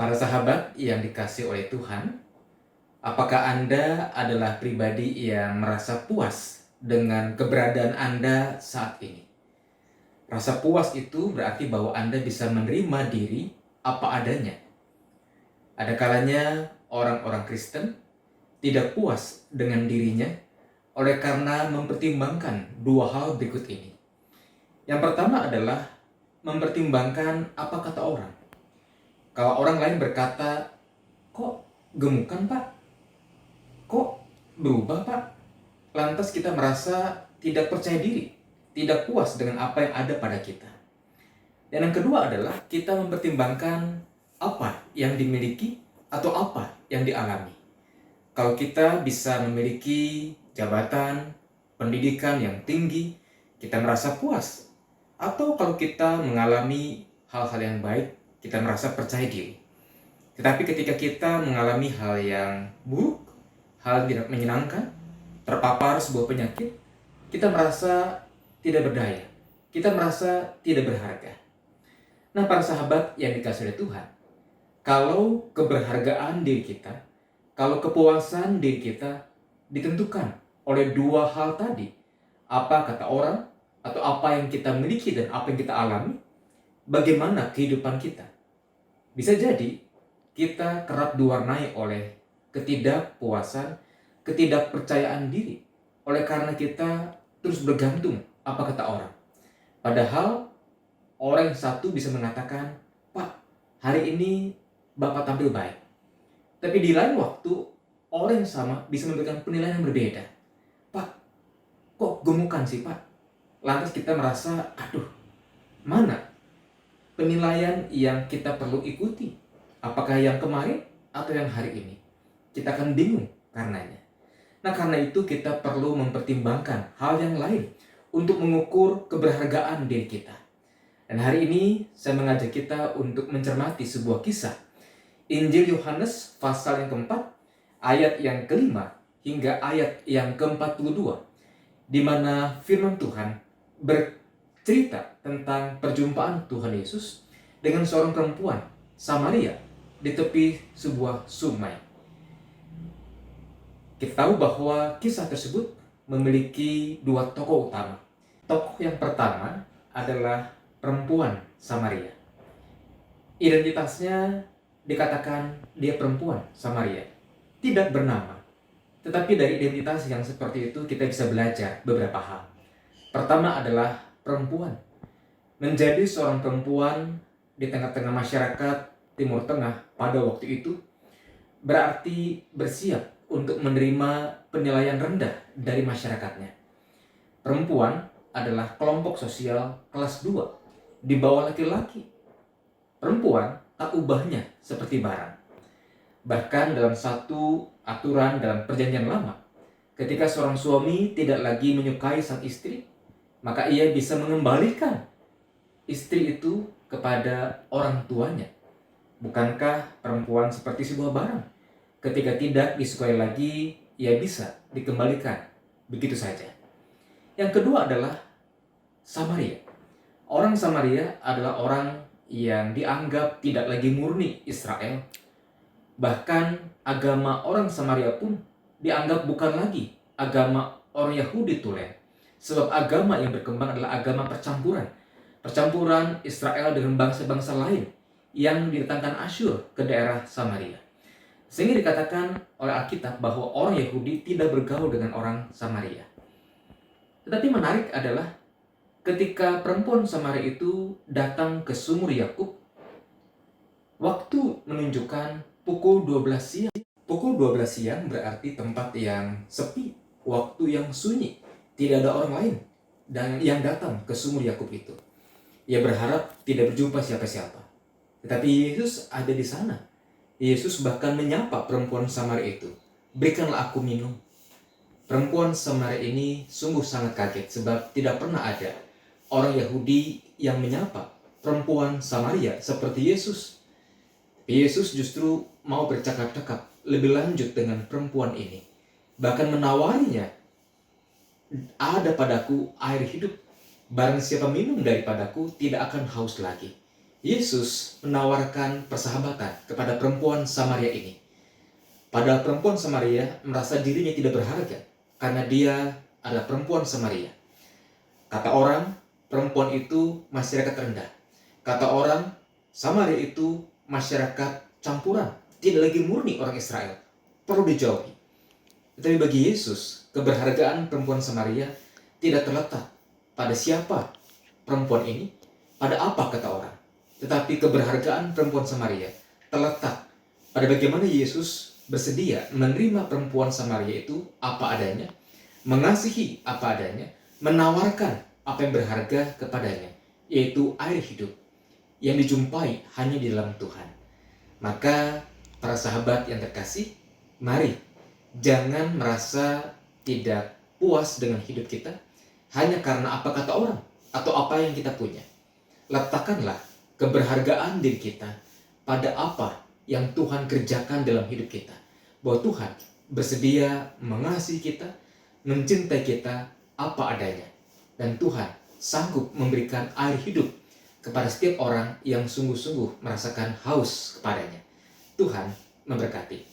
Para sahabat yang dikasih oleh Tuhan, apakah Anda adalah pribadi yang merasa puas dengan keberadaan Anda saat ini? Rasa puas itu berarti bahwa Anda bisa menerima diri apa adanya. Ada kalanya orang-orang Kristen tidak puas dengan dirinya oleh karena mempertimbangkan dua hal berikut ini. Yang pertama adalah mempertimbangkan apa kata orang. Kalau orang lain berkata, "Kok gemukan, Pak? Kok berubah, Pak?" Lantas kita merasa tidak percaya diri, tidak puas dengan apa yang ada pada kita. Dan yang kedua adalah kita mempertimbangkan apa yang dimiliki atau apa yang dialami. Kalau kita bisa memiliki jabatan, pendidikan yang tinggi, kita merasa puas. Atau kalau kita mengalami hal-hal yang baik, kita merasa percaya diri. Tetapi ketika kita mengalami hal yang buruk, hal yang tidak menyenangkan, terpapar sebuah penyakit, kita merasa tidak berdaya. Kita merasa tidak berharga. Nah, para sahabat yang dikasihi oleh Tuhan, kalau keberhargaan diri kita, kalau kepuasan diri kita ditentukan oleh dua hal tadi, apa kata orang, atau apa yang kita miliki dan apa yang kita alami, bagaimana kehidupan kita? Bisa jadi kita kerap diwarnai oleh ketidakpuasan, ketidakpercayaan diri, oleh karena kita terus bergantung apa kata orang. Padahal orang yang satu bisa mengatakan, "Pak, hari ini Bapak tampil baik." Tapi di lain waktu, orang yang sama bisa memberikan penilaian yang berbeda. "Pak, kok gemukan sih, Pak?" Lantas kita merasa, aduh, mana penilaian yang kita perlu ikuti? Apakah yang kemarin atau yang hari ini? Kita akan bingung karenanya. Nah, karena itu kita perlu mempertimbangkan hal yang lain untuk mengukur keberhargaan diri kita. Dan hari ini saya mengajak kita untuk mencermati sebuah kisah. Injil Yohanes pasal yang keempat, ayat yang kelima hingga ayat yang ke-42, di mana firman Tuhan bercerita tentang perjumpaan Tuhan Yesus dengan seorang perempuan Samaria di tepi sebuah sungai. Kita tahu bahwa kisah tersebut memiliki dua tokoh utama. Tokoh yang pertama adalah perempuan Samaria. Identitasnya dikatakan dia perempuan Samaria, tidak bernama. Tetapi dari identitas yang seperti itu kita bisa belajar beberapa hal. Pertama adalah perempuan. Menjadi seorang perempuan di tengah-tengah masyarakat Timur Tengah pada waktu itu berarti bersiap untuk menerima penilaian rendah dari masyarakatnya. Perempuan adalah kelompok sosial kelas 2 di bawah laki-laki. Perempuan tak ubahnya seperti barang. Bahkan dalam satu aturan dalam perjanjian lama, ketika seorang suami tidak lagi menyukai sang istri, maka ia bisa mengembalikan istri itu kepada orang tuanya. Bukankah perempuan seperti sebuah barang? Ketika tidak disukai lagi, ia bisa dikembalikan begitu saja. Yang kedua adalah Samaria. Orang Samaria adalah orang yang dianggap tidak lagi murni Israel. Bahkan agama orang Samaria pun dianggap bukan lagi agama orang Yahudi tulen. Sebab agama yang berkembang adalah agama percampuran. Percampuran Israel dengan bangsa-bangsa lain yang didatangkan Asyur ke daerah Samaria. Sehingga dikatakan oleh Alkitab bahwa orang Yahudi tidak bergaul dengan orang Samaria. Tetapi menarik adalah ketika perempuan Samaria itu datang ke sumur Yakub, waktu menunjukkan pukul 12 siang. Pukul 12 siang berarti tempat yang sepi, waktu yang sunyi, tidak ada orang lain dan yang datang ke sumur Yakub itu. Ia berharap tidak berjumpa siapa-siapa. Tetapi Yesus ada di sana. Yesus bahkan menyapa perempuan Samaria itu. "Berikanlah aku minum." Perempuan Samaria ini sungguh sangat kaget sebab tidak pernah ada orang Yahudi yang menyapa perempuan Samaria seperti Yesus. Yesus justru mau bercakap-cakap lebih lanjut dengan perempuan ini. Bahkan menawarinya, "Ada padaku air hidup. Barang siapa minum daripadaku tidak akan haus lagi. Yesus menawarkan persahabatan kepada perempuan Samaria ini. Padahal perempuan Samaria merasa dirinya tidak berharga karena dia adalah perempuan Samaria. Kata orang, perempuan itu masyarakat rendah. Kata orang, Samaria itu masyarakat campuran, tidak lagi murni orang Israel, perlu dijauhi. Tetapi bagi Yesus, keberhargaan perempuan Samaria tidak terletak pada siapa perempuan ini, pada apa kata orang. Tetapi keberhargaan perempuan Samaria terletak pada bagaimana Yesus bersedia menerima perempuan Samaria itu apa adanya, mengasihi apa adanya, menawarkan apa yang berharga kepadanya, yaitu air hidup yang dijumpai hanya di dalam Tuhan. Maka para sahabat yang terkasih, mari jangan merasa tidak puas dengan hidup kita hanya karena apa kata orang atau apa yang kita punya. Letakkanlah keberhargaan diri kita pada apa yang Tuhan kerjakan dalam hidup kita. Bahwa Tuhan bersedia mengasihi kita, mencintai kita apa adanya. Dan Tuhan sanggup memberikan air hidup kepada setiap orang yang sungguh-sungguh merasakan haus kepadanya. Tuhan memberkati.